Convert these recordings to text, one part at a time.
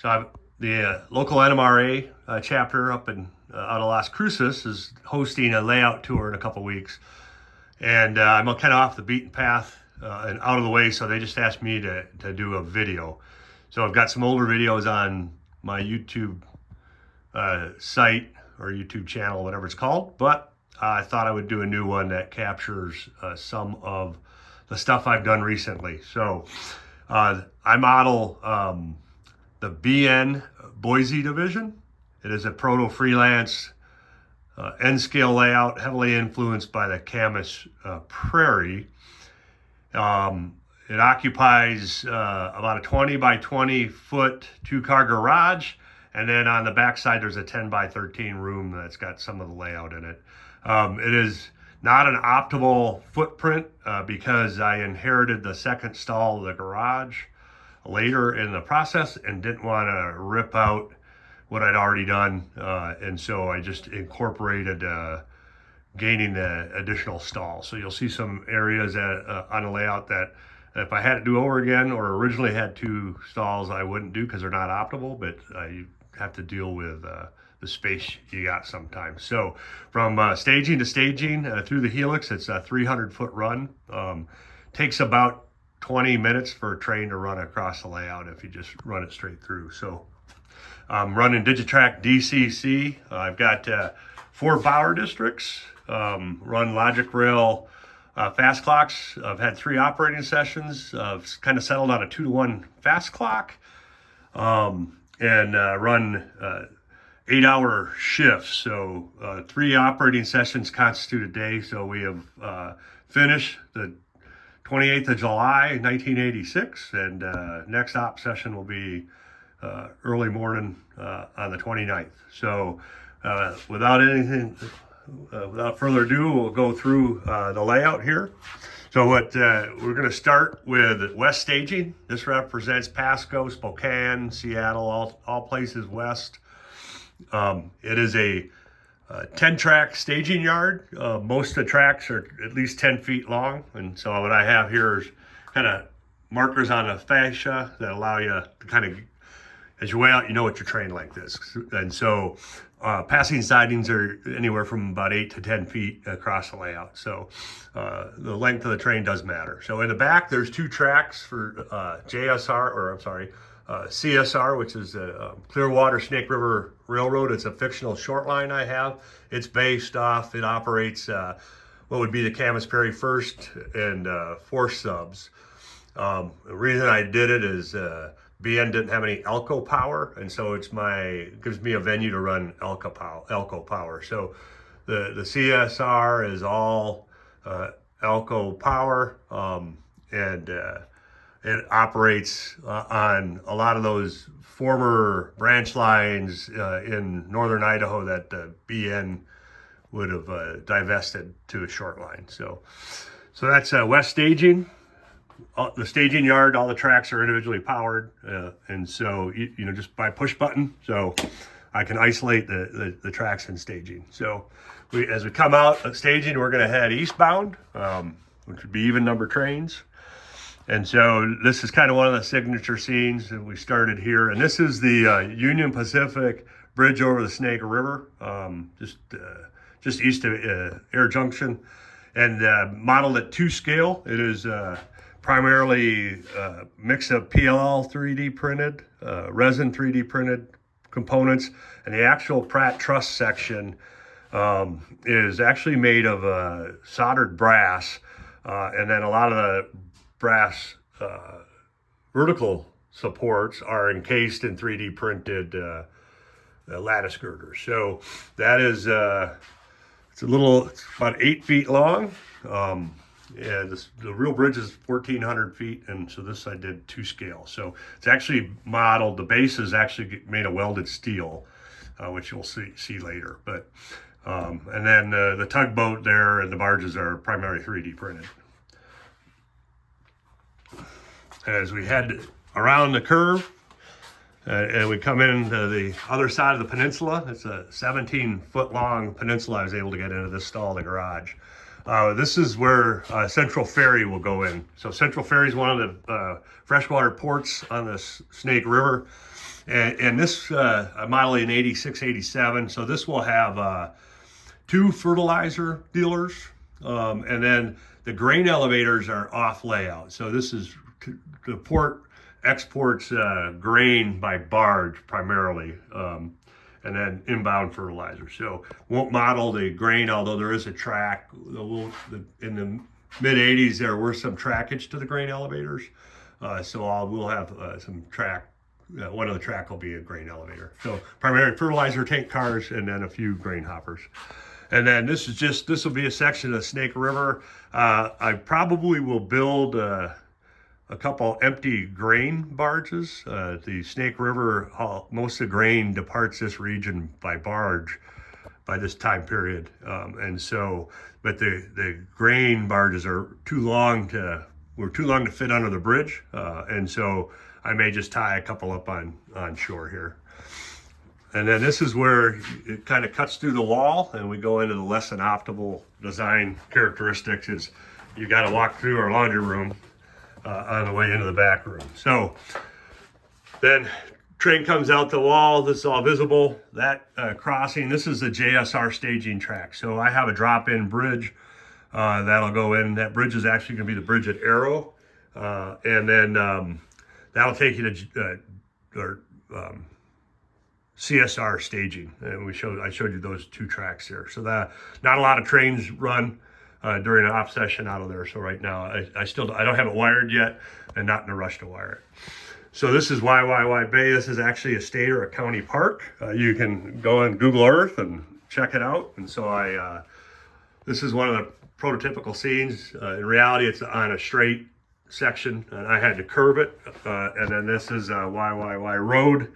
The local NMRA chapter up in out of Las Cruces is hosting a layout tour in a couple weeks, and I'm kind of off the beaten path and out of the way, so they just asked me to do a video. So I've got some older videos on my YouTube site or YouTube channel, whatever it's called, but I thought I would do a new one that captures some of the stuff I've done recently. So I model the BN Boise division. It is a proto-freelance N-scale layout, heavily influenced by the Camas Prairie. It occupies about a 20 by 20 foot 2-car garage, and then on the backside there's a 10 by 13 room that's got some of the layout in it. It is not an optimal footprint because I inherited the second stall of the garage later in the process and didn't want to rip out what I'd already done, and so I just incorporated gaining the additional stall. So you'll see some areas on the layout that if I had to do over again or originally had 2 stalls, I wouldn't do because they're not optimal, but you have to deal with the space you got sometimes. So from staging to staging through the helix, it's a 300-foot run. Takes about 20 minutes for a train to run across the layout if you just run it straight through. So I'm running Digitrack DCC. I've got 4 power districts, run Logic Rail fast clocks. I've had 3 operating sessions. I've kind of settled on a 2-to-1 fast clock, and run 8-hour shifts. So 3 operating sessions constitute a day. So we have finished the 28th of July, 1986, and next op session will be early morning on the 29th. So without further ado, we'll go through the layout here. So we're going to start with west staging. This represents Pasco, Spokane, Seattle, all places west. It is a 10-track staging yard. Most of the tracks are at least 10 feet long, and so what I have here is kind of markers on the fascia that allow you to kind of, as you weigh out, you know what your train length is. And so passing sidings are anywhere from about 8 to 10 feet across the layout. So the length of the train does matter. So in the back, there's 2 tracks for CSR, which is a Clearwater Snake River Railroad. It's a fictional short line I have. It operates what would be the Camas Prairie First and Fourth subs. The reason I did it is BN didn't have any Elko power, and so it gives me a venue to run Elko power. So the CSR is all Elko power, and it operates on a lot of those former branch lines in northern Idaho that BN would have divested to a short line. So that's west staging. The staging yard, all the tracks are individually powered, and so you know, just by push button, so I can isolate the tracks and staging. So as we come out of staging, we're going to head eastbound, which would be even number trains. And so this is kind of one of the signature scenes that we started here, and this is the Union Pacific Bridge over the Snake River, just east of Air Junction, and modeled at 2 scale. It is primarily a mix of PLL 3D printed, resin 3D printed components, and the actual Pratt truss section is actually made of soldered brass, and then a lot of the brass vertical supports are encased in 3D printed lattice girders. So that is it's about 8 feet long. And the real bridge is 1,400 feet, and so this I did 2 scale. So it's actually modeled, the base is actually made of welded steel, which you'll see later. But and then the tugboat there and the barges are primarily 3D printed. As we head around the curve and we come into the other side of the peninsula, it's a 17-foot long peninsula I was able to get into this stall, the garage. This is where Central Ferry will go in. So Central Ferry is one of the freshwater ports on the Snake River. And this model in 86, 87. So this will have 2 fertilizer dealers. And then the grain elevators are off layout. So this is the port exports grain by barge primarily. And then inbound fertilizer. So won't model the grain, although there is a track. In the mid 80s, there were some trackage to the grain elevators. So we'll have some track. One of the track will be a grain elevator. So primarily fertilizer tank cars and then a few grain hoppers. And then this will be a section of Snake River. I probably will build a couple empty grain barges. The Snake River, most of the grain departs this region by barge by this time period. But the grain barges are too long to fit under the bridge. And so I may just tie a couple up on shore here. And then this is where it kind of cuts through the wall and we go into the less than optimal design characteristics. Is you got to walk through our laundry room on the way into the back room. So then train comes out the wall. This is all visible. That crossing, this is the JSR staging track. So I have a drop-in bridge that'll go in. That bridge is actually going to be the bridge at Arrow. And then that'll take you to CSR staging. And I showed you those 2 tracks there. So that not a lot of trains run during an off session out of there. So right now I don't have it wired yet and not in a rush to wire it. So this is YYY Bay. This is actually a state or a county park. You can go on Google Earth and check it out. And so this is one of the prototypical scenes. In reality, it's on a straight section and I had to curve it. And then this is YYY Road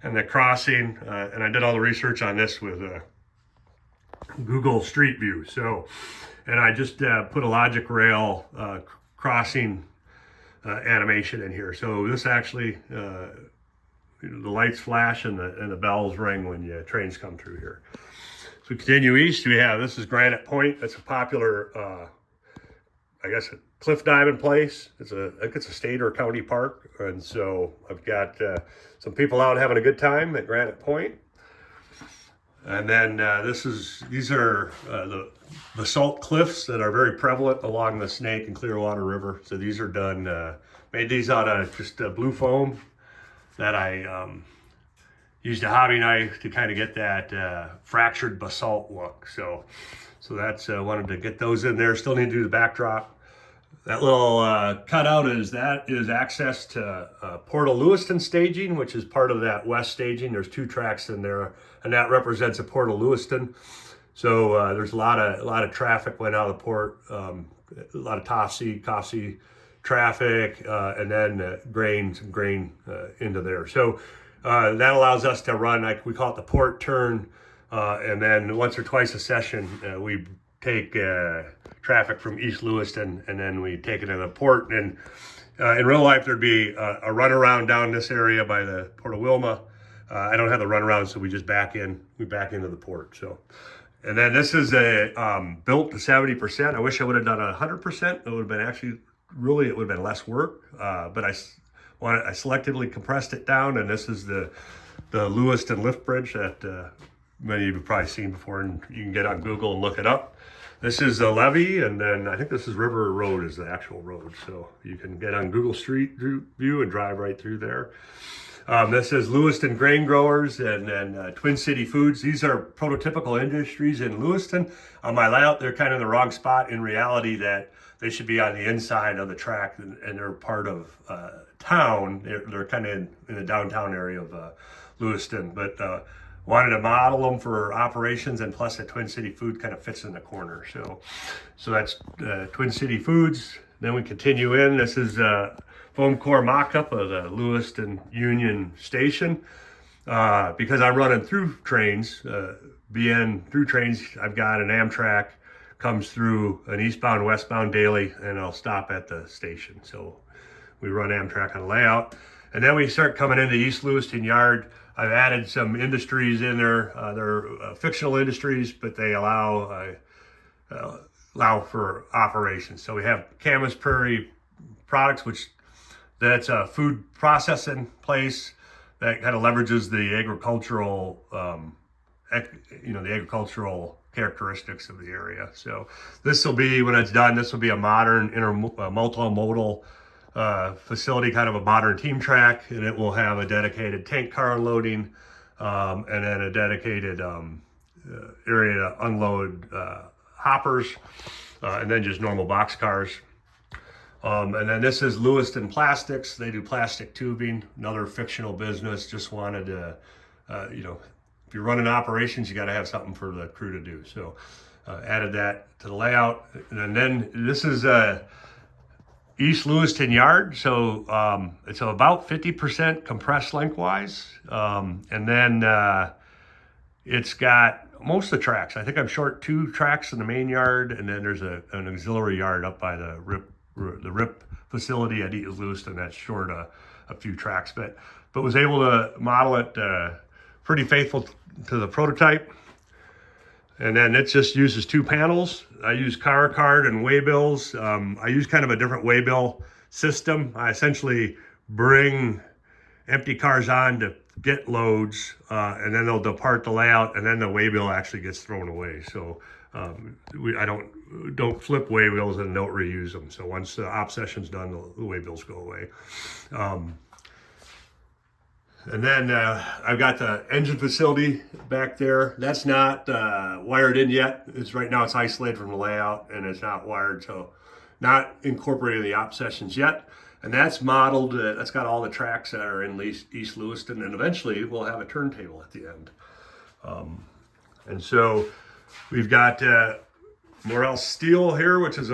and the crossing. And I did all the research on this with Google Street View. And I just put a logic rail crossing animation in here. So this actually, the lights flash and the bells ring when trains come through here. So we continue east. This is Granite Point. That's a popular, I guess, a cliff diving place. I think it's a state or county park. And so I've got some people out having a good time at Granite Point. And then these are the basalt cliffs that are very prevalent along the Snake and Clearwater River. So these are done, made these out of just blue foam that I used a hobby knife to kind of get that fractured basalt look. So that's, wanted to get those in there. Still need to do the backdrop. That little cutout is access to Port of Lewiston staging, which is part of that west staging. There's 2 tracks in there, and that represents a Port of Lewiston. So there's a lot of traffic went out of the port, a lot of Coffsey traffic, and then some grain into there. So that allows us to run, like we call it the port turn, and then once or twice a session, we take traffic from East Lewiston and then we take it to the port. And in real life, there'd be a runaround down this area by the Port of Wilma. I don't have the runaround, so we just back into the port. So, and then this is built to 70%. I wish I would have done 100%. It would have been it would have been less work. But I selectively compressed it down, and this is the Lewiston lift bridge that many of you have probably seen before, and you can get on Google and look it up. This is the levee, and then I think this is River Road is the actual road. So you can get on Google Street View and drive right through there. This is Lewiston Grain Growers and then Twin City Foods. These are prototypical industries in Lewiston. On my layout, they're kind of in the wrong spot. In reality, that they should be on the inside of the track, and they're part of town. They're kind of in the downtown area of Lewiston, but wanted to model them for operations, and plus the Twin City Food kind of fits in the corner. So that's Twin City Foods. Then we continue in. This is foam core mock-up of the Lewiston Union Station. Because I'm running through trains, through trains, I've got an Amtrak comes through an eastbound, westbound daily, and I'll stop at the station. So we run Amtrak on layout. And then we start coming into East Lewiston Yard. I've added some industries in there. They're fictional industries, but they allow allow for operations. So we have Camas Prairie Products, which that's a food processing place that kind of leverages the agricultural, the agricultural characteristics of the area. So this will be, when it's done, this will be a modern multimodal facility, kind of a modern team track, and it will have a dedicated tank car unloading, and then a dedicated area to unload hoppers, and then just normal box cars. And then this is Lewiston Plastics. They do plastic tubing, another fictional business. Just wanted to, if you're running operations, you got to have something for the crew to do. So added that to the layout. And then this is East Lewiston Yard. So it's about 50% compressed lengthwise. And then it's got most of the tracks. I think I'm short 2 tracks in the main yard, and then there's an auxiliary yard up by the RIP facility at East Lewiston that's short a few tracks, but was able to model it pretty faithful to the prototype. And then it just uses 2 panels. I use car card and waybills. I use kind of a different waybill system. I essentially bring empty cars on to get loads, and then they'll depart the layout, and then the waybill actually gets thrown away. So I don't flip waybills and don't reuse them. So once the op session's done, the waybills go away. And then I've got the engine facility back there. That's not wired in yet. Right now it's isolated from the layout, and it's not wired, so not incorporated in the op sessions yet. And that's modeled, that's got all the tracks that are in East Lewiston, and eventually we'll have a turntable at the end. And so we've got Morel Steel here, which is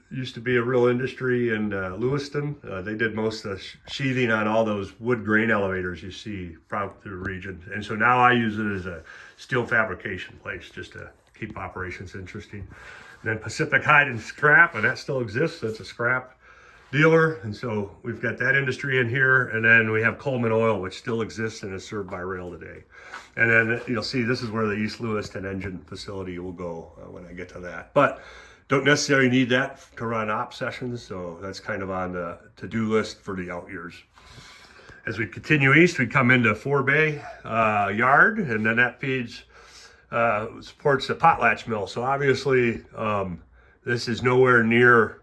used to be a real industry in Lewiston. They did most of the sheathing on all those wood grain elevators you see throughout the region. And so now I use it as a steel fabrication place just to keep operations interesting. And then Pacific Hide and Scrap, and that still exists. That's a scrap dealer. And so we've got that industry in here. And then we have Coleman Oil, which still exists and is served by rail today. And then you'll see this is where the East Lewiston engine facility will go when I get to that. But don't necessarily need that to run op sessions, so that's kind of on the to-do list for the out years. As we continue east, we come into 4-bay yard, and then that feeds, supports the Potlatch mill. So obviously, this is nowhere near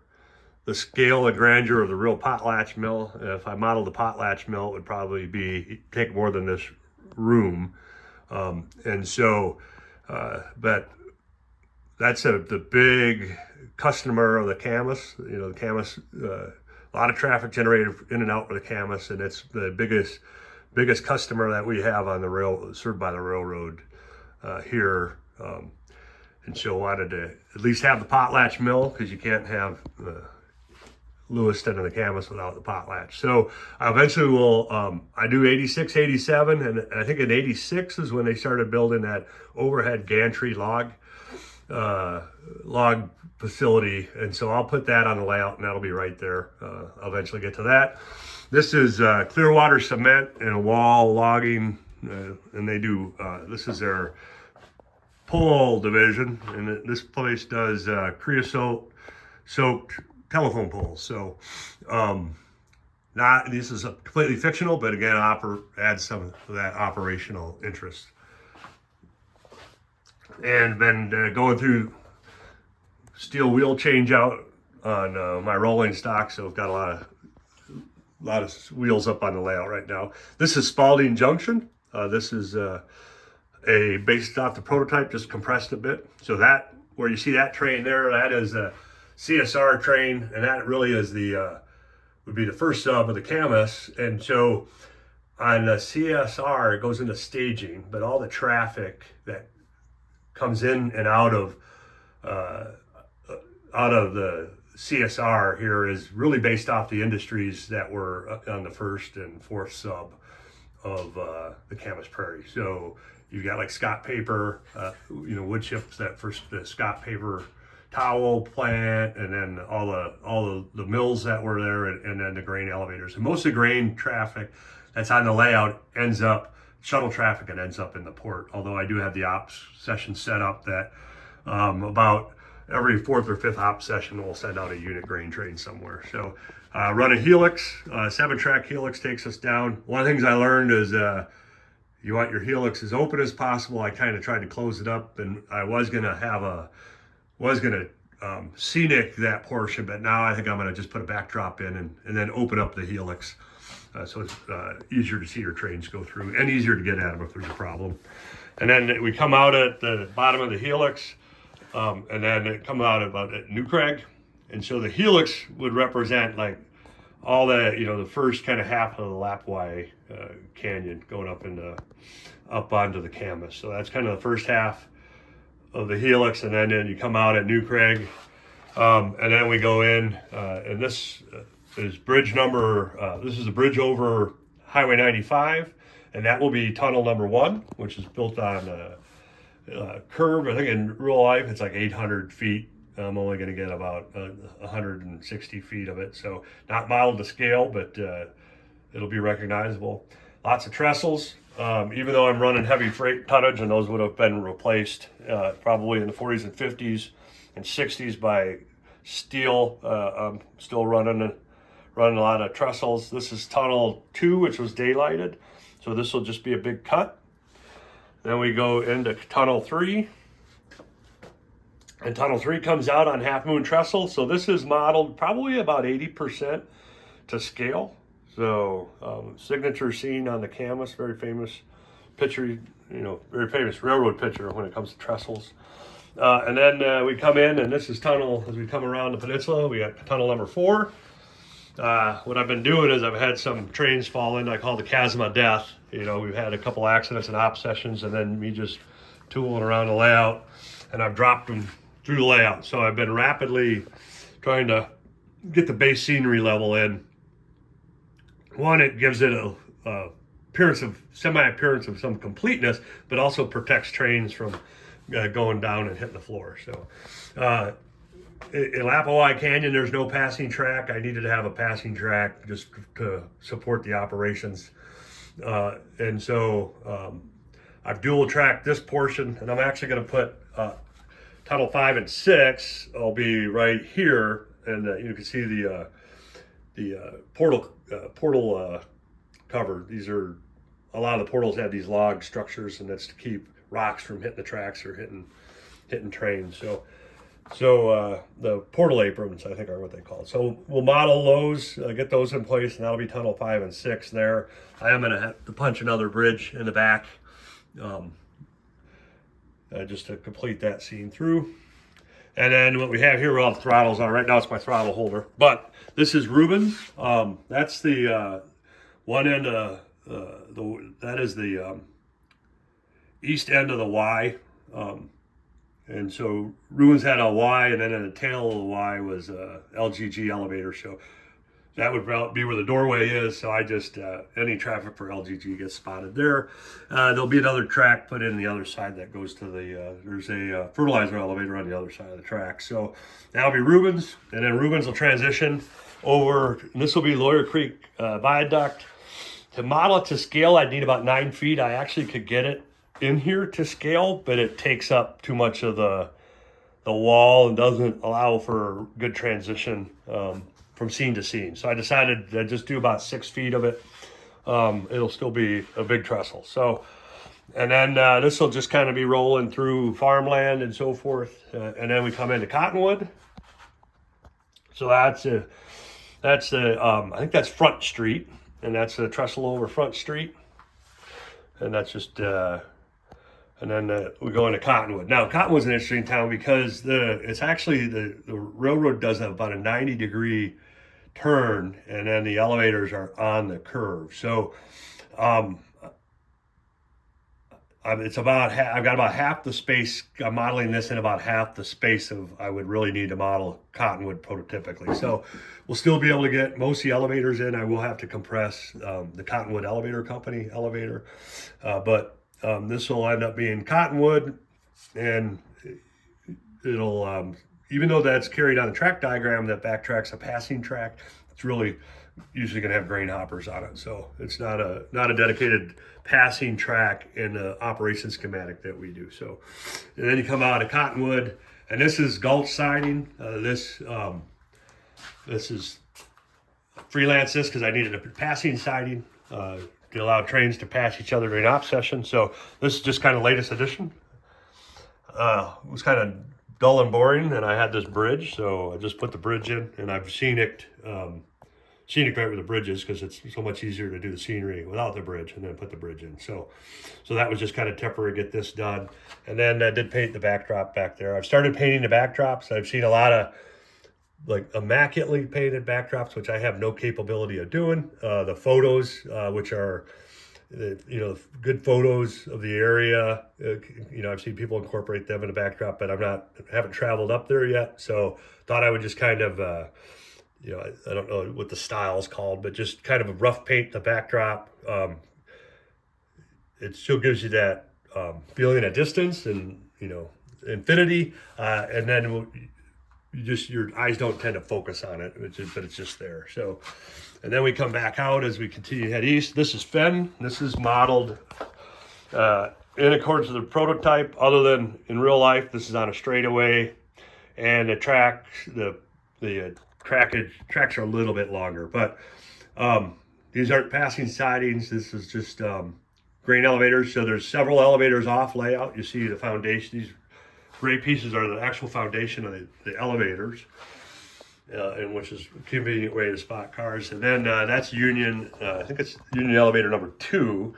the scale and grandeur of the real Potlatch mill. If I modeled the Potlatch mill, it would probably take more than this room. And so, but that's the big customer of the Camas. The Camas, a lot of traffic generated in and out with the Camas, and it's the biggest customer that we have on the rail, served by the railroad here. And so wanted to at least have the Potlatch mill, because you can't have Lewiston and the Camas without the Potlatch. So eventually I do 86, 87, and I think in 86 is when they started building that overhead gantry log facility. And so I'll put that on the layout, and that'll be right there. I'll eventually get to that. This is Clearwater Cement and Wall Logging, and they do, this is their pole division, and this place does creosote soaked telephone poles. So this is completely fictional, but again, adds some of that operational interest. And been going through steel wheel change out on my rolling stock, so I've got a lot of wheels up on the layout right now. This is Spalding Junction. This is based off the prototype, just compressed a bit. So that, where you see that train there, that is a CSR train, and that really is would be the first sub of the Camas. And so on the CSR, it goes into staging, but all the traffic that comes in and out of the CSR here is really based off the industries that were on the first and fourth sub of the Camas Prairie. So you've got like Scott Paper, wood chips, the Scott Paper towel plant, and then all the mills that were there, and then the grain elevators. And most of the grain traffic that's on the layout shuttle traffic, and ends up in the port. Although I do have the ops session set up that about every 4th or 5th op session, we'll send out a unit grain train somewhere. So run a helix, 7-track helix takes us down. One of the things I learned is you want your helix as open as possible. I kind of tried to close it up, and I was gonna scenic that portion, but now I think I'm gonna just put a backdrop in and then open up the helix. So it's easier to see your trains go through and easier to get at them if there's a problem. And then we come out at the bottom of the helix, and then it come out about at New Craig. And so the helix would represent like all the, the first kind of half of the Lapy Canyon going up onto the Camas. So that's kind of the first half of the helix, and then you come out at New Craig, and then we go in, and this is bridge number, this is a bridge over Highway 95, and that will be tunnel number 1, which is built on a curve. I think in real life it's like 800 feet. I'm only going to get about 160 feet of it, so not modeled to scale, but it'll be recognizable. Lots of trestles, even though I'm running heavy freight tonnage, and those would have been replaced probably in the 40s and 50s and 60s by steel. I'm still running a lot of trestles. This is tunnel 2, which was daylighted, so this will just be a big cut. Then we go into tunnel 3. And tunnel 3 comes out on half moon trestle. So this is modeled probably about 80% to scale. So signature scene on the Camas, very famous picture, very famous railroad picture when it comes to trestles. And then we come in, and this is tunnel, as we come around the peninsula, we got tunnel number 4. What I've been doing is I've had some trains fall in, I call the chasm of death. We've had a couple accidents and op sessions, and then me just tooling around the layout, and I've dropped them through the layout. So I've been rapidly trying to get the base scenery level in. One, it gives it a semi-appearance of some completeness, but also protects trains from going down and hitting the floor. So in Lapy Canyon, there's no passing track. I needed to have a passing track just to support the operations. And so I've dual tracked this portion, and I'm actually going to put tunnel 5 and 6 will be right here, and you can see the portal cover. These are, a lot of the portals have these log structures, and that's to keep rocks from hitting the tracks or hitting trains. So the portal aprons, I think, are what they call it. So we'll model those, get those in place, and that'll be tunnel 5 and 6 there. I am going to have to punch another bridge in the back, just to complete that scene through. And then what we have here, all the throttles are. Right now it's my throttle holder, but this is Rubens. That's the one end of that is the east end of the Y. And so Rubens had a Y, and then in the tail of the Y was a LGG elevator. So that would be where the doorway is. So I just, any traffic for LGG gets spotted there. There'll be another track put in the other side that goes to there's a fertilizer elevator on the other side of the track. So that'll be Rubens, and then Rubens will transition over, and this will be Lawyer Creek Viaduct. To model it to scale, I'd need about 9 feet. I actually could get it in here to scale, but it takes up too much of the wall and doesn't allow for good transition from scene to scene. So I decided to just do about 6 feet of it. It'll still be a big trestle. So, and then this will just kind of be rolling through farmland and so forth. And then we come into Cottonwood. So I think that's Front Street, and that's a trestle over Front Street. And that's just, and then we go into Cottonwood. Now, Cottonwood's an interesting town because it's actually the railroad does have about a 90-degree turn, and then the elevators are on the curve. So it's about I've got about half the space. I'm modeling this in about half the space of I would really need to model Cottonwood prototypically. So we'll still be able to get most of the elevators in. I will have to compress the Cottonwood Elevator Company elevator, but this will end up being Cottonwood, and it'll even though that's carried on the track diagram that backtracks a passing track, it's really usually going to have grain hoppers on it. So it's not a dedicated passing track in the operation schematic that we do. So, and then you come out of Cottonwood, And this is gulch siding. This is freelance this because I needed a passing siding to allow trains to pass each other during op session. So this is just kind of latest edition. It was kind of dull and boring, and I had this bridge, so I just put the bridge in, and I've scenic right where the bridge is because it's so much easier to do the scenery without the bridge and then put the bridge in. So that was just kind of temporary, get this done. And then I did paint the backdrop back there. I've started painting the backdrops. I've seen a lot of like immaculately painted backdrops, which I have no capability of doing. The photos, which are, good photos of the area. I've seen people incorporate them in the backdrop, but haven't traveled up there yet. So thought I would just kind of, I don't know what the style is called, but just kind of a rough paint the backdrop. It still gives you that feeling of distance and, infinity. And then your eyes don't tend to focus on it, but it's just there. So, and then we come back out as we continue to head east. This is Fenn. This is modeled in accordance with the prototype. Other than in real life, this is on a straightaway, and the tracks are a little bit longer. But these aren't passing sidings. This is just grain elevators. So there's several elevators off layout. You see the foundation. These gray pieces are the actual foundation of the elevators, and which is a convenient way to spot cars. And then that's Union, I think it's Union elevator number 2,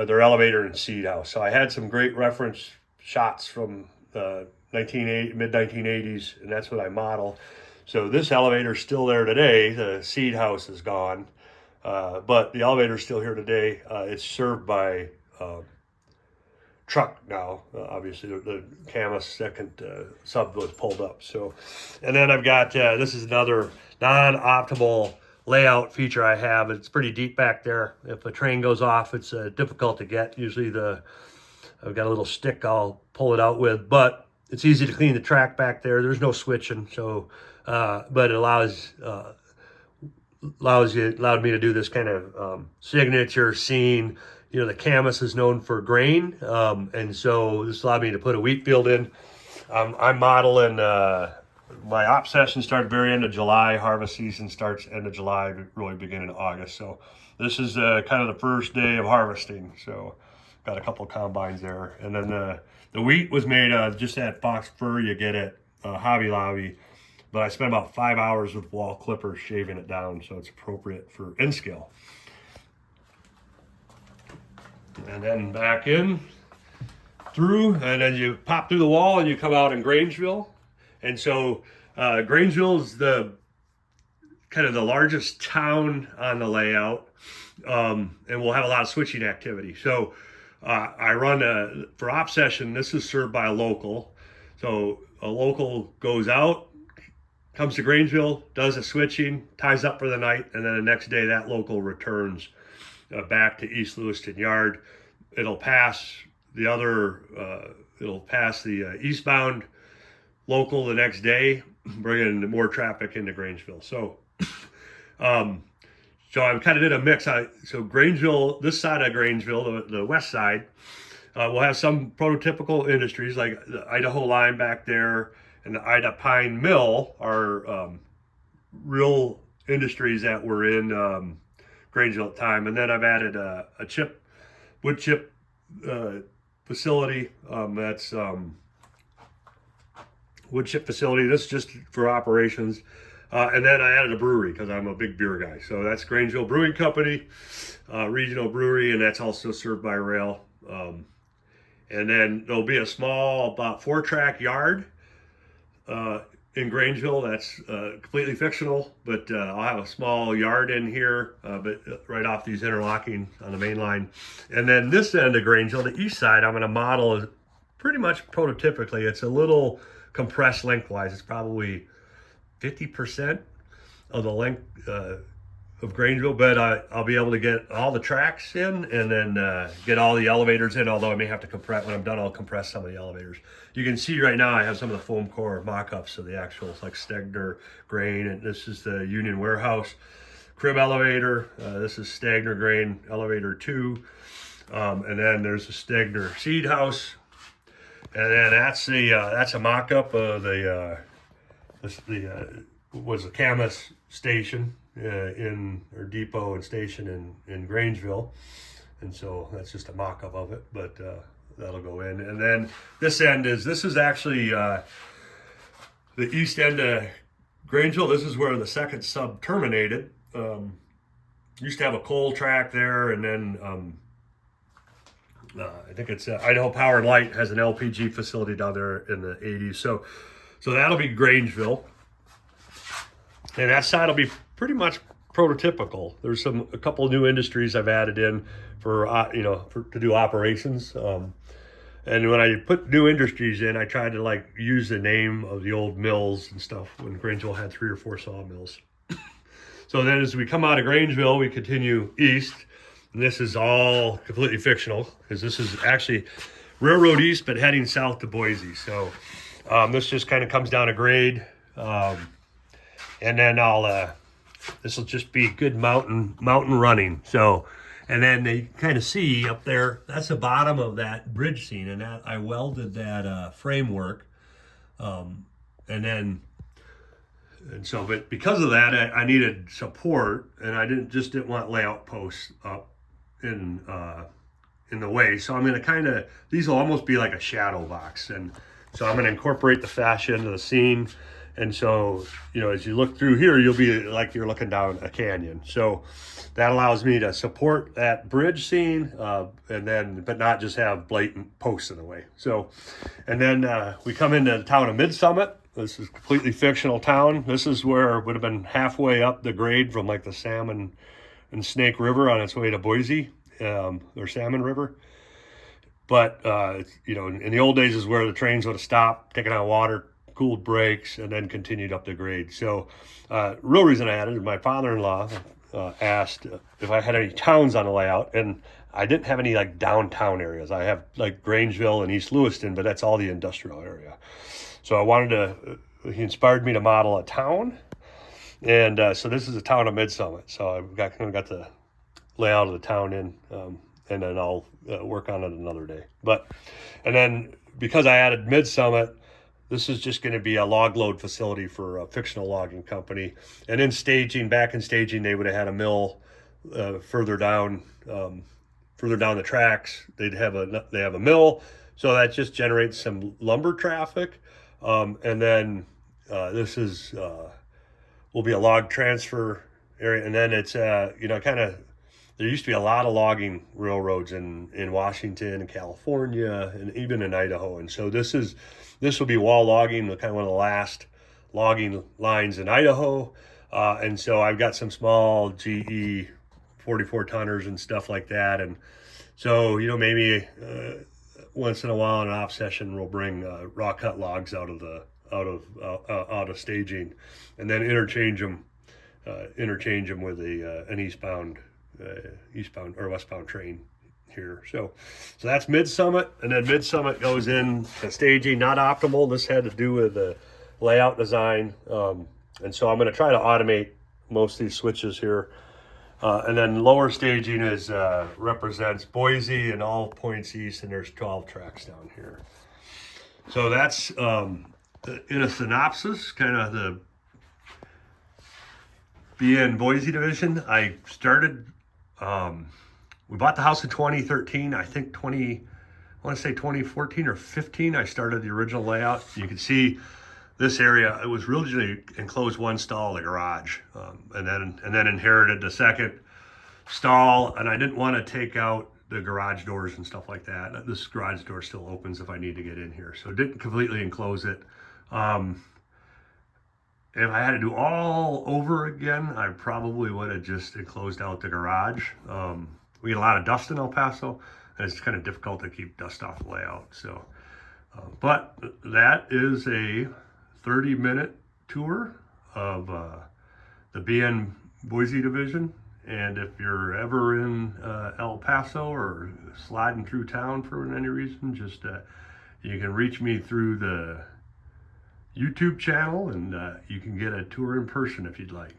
their elevator and seat house. So I had some great reference shots from mid-1980s, and that's what I model. So this elevator is still there today. The seat house is gone, but the elevator is still here today. It's served by truck now. Obviously the Camas second sub was pulled up. So, and then I've got this is another non-optimal layout feature I have. It's pretty deep back there. If a train goes off, it's difficult to get. Usually I've got a little stick I'll pull it out with, but it's easy to clean the track back there. There's no switching, so but it allowed me to do this kind of signature scene. The Camas is known for grain, and so this allowed me to put a wheat field in. I'm modeling, my op session started very end of July, harvest season starts end of July, really beginning of August. So this is kind of the first day of harvesting. So got a couple of combines there. And then the wheat was made just that fox fur you get at Hobby Lobby, but I spent about 5 hours with wall clippers shaving it down, so it's appropriate for N scale. And then back in through, and then you pop through the wall and you come out in Grangeville. And so Grangeville is the kind of the largest town on the layout, and we'll have a lot of switching activity. So I run for op session. This is served by a local. So a local goes out, comes to Grangeville, does a switching, ties up for the night, and then the next day that local returns back to East Lewiston Yard. It'll pass the eastbound local the next day, bringing more traffic into Grangeville. So, so I kind of did a mix. So Grangeville, this side of Grangeville, the west side, we'll have some prototypical industries like the Idaho line back there and the Ida Pine Mill are real industries that were in Grangeville at the time. And then I've added a wood chip facility. That's wood chip facility. This is just for operations. And then I added a brewery because I'm a big beer guy. So that's Grangeville Brewing Company, regional brewery, and that's also served by rail. And then there'll be a small, about 4-track yard in Grangeville. That's completely fictional, but I'll have a small yard in here, but right off these interlocking on the main line. And then this end of Grangeville, the east side, I'm going to model pretty much prototypically. It's a little compressed lengthwise. It's probably 50% of the length of Grangeville, but I'll be able to get all the tracks in and then get all the elevators in, although I may have to compress. When I'm done, I'll compress some of the elevators. You can see right now I have some of the foam core mock-ups of the actual like Stegner grain, and this is the Union Warehouse crib elevator. This is Stegner grain elevator 2, and then there's the Stegner seed house. And then that's a mock-up of was a Camas station or depot and station in Grangeville, and so that's just a mock-up of it, but that'll go in. And then this is actually the east end of Grangeville. This is where the second sub terminated. Used to have a coal track there, and then I think it's Idaho Power and Light has an LPG facility down there in the 80s. So that'll be Grangeville. And that side will be pretty much prototypical. There's a couple of new industries I've added in for to do operations. And when I put new industries in, I tried to use the name of the old mills and stuff when Grangeville had 3 or 4 sawmills. So then as we come out of Grangeville, we continue east. And this is all completely fictional because this is actually railroad east, but heading south to Boise. So this just kind of comes down a grade. And then this will just be good mountain running. So, and then they kind of see up there, that's the bottom of that bridge scene. And that I welded that framework. But because of that, I needed support, and I didn't want layout posts up in the way. So I'm going to these will almost be like a shadow box. And so I'm going to incorporate the fascia into the scene. And so, as you look through here, you'll be like you're looking down a canyon. So that allows me to support that bridge scene, but not just have blatant posts in the way. So, and then we come into the town of Mid-Summit. This is a completely fictional town. This is where it would have been halfway up the grade from the Salmon and Snake River on its way to Boise, or Salmon River. But, in the old days is where the trains would have stopped, taken out water, cooled brakes, and then continued up the grade. So real reason I added is my father-in-law asked if I had any towns on the layout, and I didn't have any downtown areas. I have Grangeville and East Lewiston, but that's all the industrial area. So he inspired me to model a town. And so this is a town of Mid-Summit. So I've got the layout of the town in, and then I'll work on it another day. And then because I added Mid-Summit, this is just going to be a log load facility for a fictional logging company. And back in staging, they would have had a mill further down the tracks. They have a mill, so that just generates some lumber traffic. And then this will be a log transfer area. And then it's there used to be a lot of logging railroads in Washington and California and even in Idaho. And so this will be wall logging, kind of one of the last logging lines in Idaho. And so I've got some small GE 44 tonners and stuff like that. And so, maybe once in a while in an off session, we'll bring raw cut logs out of staging, and then interchange them with an eastbound or westbound train here. So that's Mid-Summit, and then Mid-Summit goes in to staging, not optimal. This had to do with the layout design, and so I'm going to try to automate most of these switches here. And then lower staging represents Boise and all points east, and there's 12 tracks down here. So that's in a synopsis, kind of the BN Boise division. I started, we bought the house in 2013. I think I want to say 2014 or 15, I started the original layout. You can see this area, it was originally enclosed one stall, the garage, and then inherited the second stall. And I didn't want to take out the garage doors and stuff like that. This garage door still opens if I need to get in here, so didn't completely enclose it. If I had to do all over again, I probably would have just enclosed out the garage. We get a lot of dust in El Paso, and it's kind of difficult to keep dust off the layout. So, but that is a 30-minute tour of the BN Boise division. And if you're ever in El Paso or sliding through town for any reason, just you can reach me through the YouTube channel, and you can get a tour in person if you'd like.